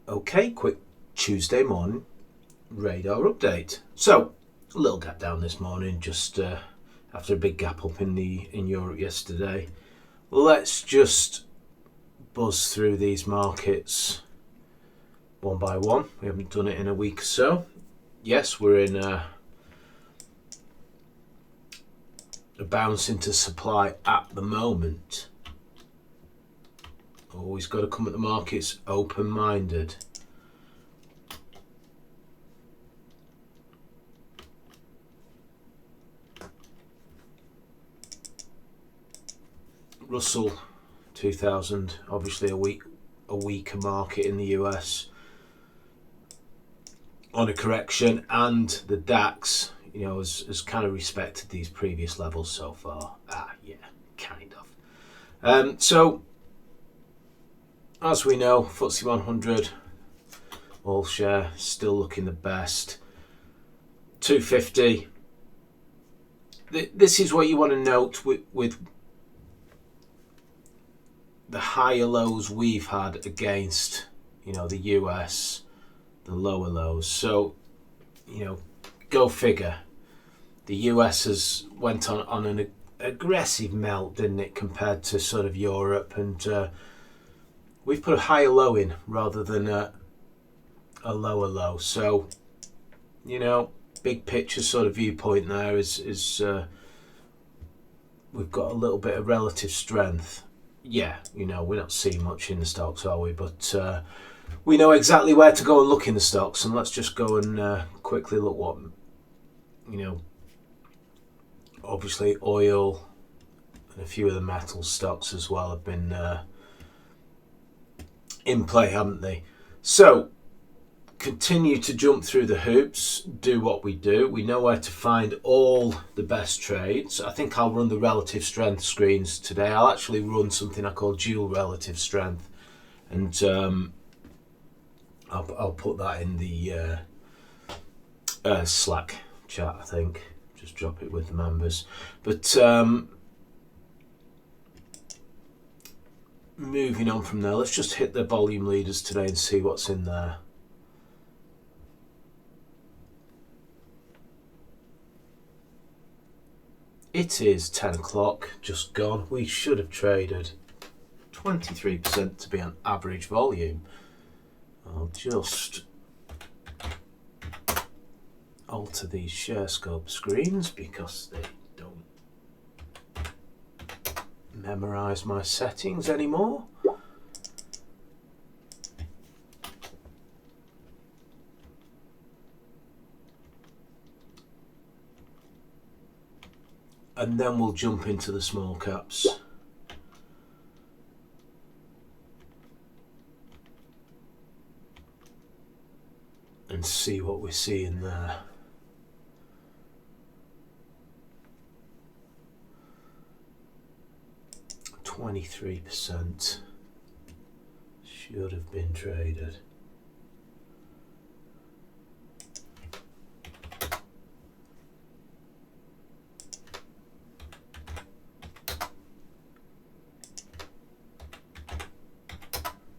Okay, quick Tuesday morning radar update. So, a little gap down this morning, just after a big gap up in Europe yesterday. Let's just buzz through these markets one by one. We haven't done it in a week or so. Yes, we're in a bounce into supply at the moment. Always got to come at the markets open-minded. Russell 2000, obviously a weaker market in the US on a correction, and the DAX, has kind of respected these previous levels so far. Yeah, kind of. So, as we know, FTSE 100 all share still looking the best. 250. This is what you want to note with the higher lows we've had against, the US, the lower lows. So, go figure. The US has went on an aggressive melt, didn't it, compared to sort of Europe, and we've put a higher low in rather than a lower low. So, big picture sort of viewpoint there is we've got a little bit of relative strength. Yeah, we're not seeing much in the stocks, are we? But we know exactly where to go and look in the stocks, and let's just go and quickly look what, obviously oil and a few of the metal stocks as well have been in play, haven't they? So, continue to jump through the hoops, do what we do. We know where to find all the best trades. I think I'll run the relative strength screens today. I'll actually run something I call dual relative strength, and I'll put that in the Slack chat, I think. Just drop it with the members. But moving on from there, let's just hit the volume leaders today and see what's in there. It is 10 o'clock, just gone. We should have traded 23% to be on average volume. I'll just alter these share scope screens because they don't memorize my settings anymore. And then we'll jump into the small caps. And see what we're seeing there. %23 should have been traded.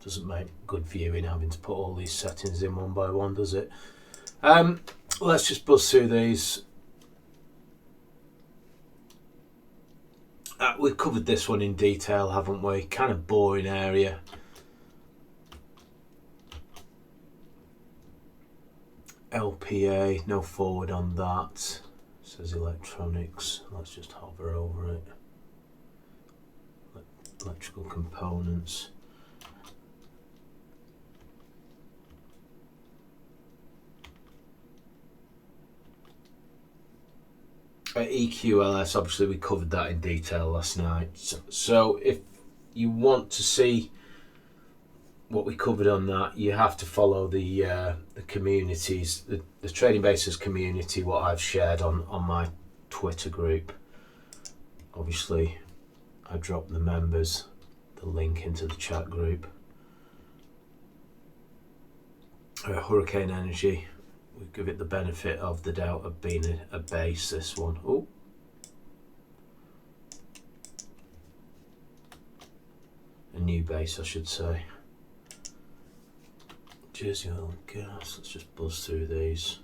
Doesn't make good viewing having to put all these settings in one by one, does it? Let's just buzz through these. We've covered this one in detail, haven't we? Kind of boring area. LPA, no forward on that. Says electronics. Let's just hover over it. Electrical components. EQLS, obviously we covered that in detail last night. So if you want to see what we covered on that, you have to follow the communities, the Trading Bases community, what I've shared on my Twitter group. Obviously, I dropped the members the link into the chat group. Hurricane Energy. We give it the benefit of the doubt of being a base, this one. Oh. A new base, I should say. Jersey oil and gas. Let's just buzz through these.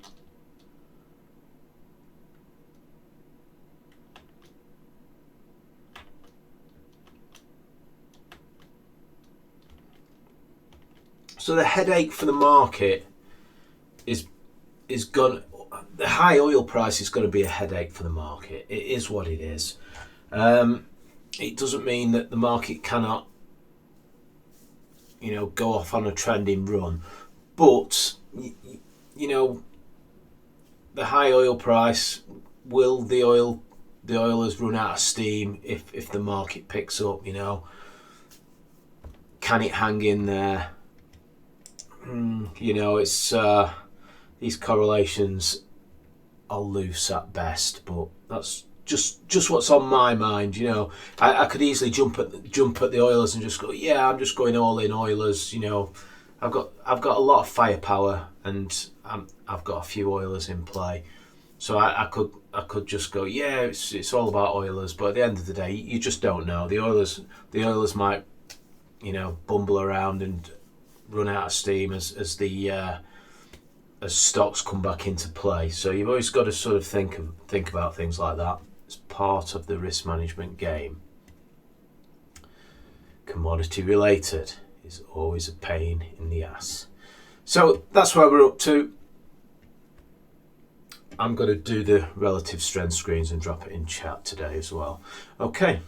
So the headache for the market is going. The high oil price is going to be a headache for the market. It is what it is. It doesn't mean that the market cannot, go off on a trending run, but the high oil price, will the oilers run out of steam if the market picks up? Can it hang in there? It's these correlations are loose at best, but that's just what's on my mind. I could easily jump at the Oilers and just go, yeah, I'm just going all in Oilers. I've got a lot of firepower and I've got a few Oilers in play, so I could just go, yeah, it's all about Oilers. But at the end of the day, you just don't know. The Oilers might bumble around and run out of steam as stocks come back into play. So you've always got to sort of think about things like that as part of the risk management game. Commodity related is always a pain in the ass. So that's where we're up to. I'm going to do the relative strength screens and drop it in chat today as well. Okay.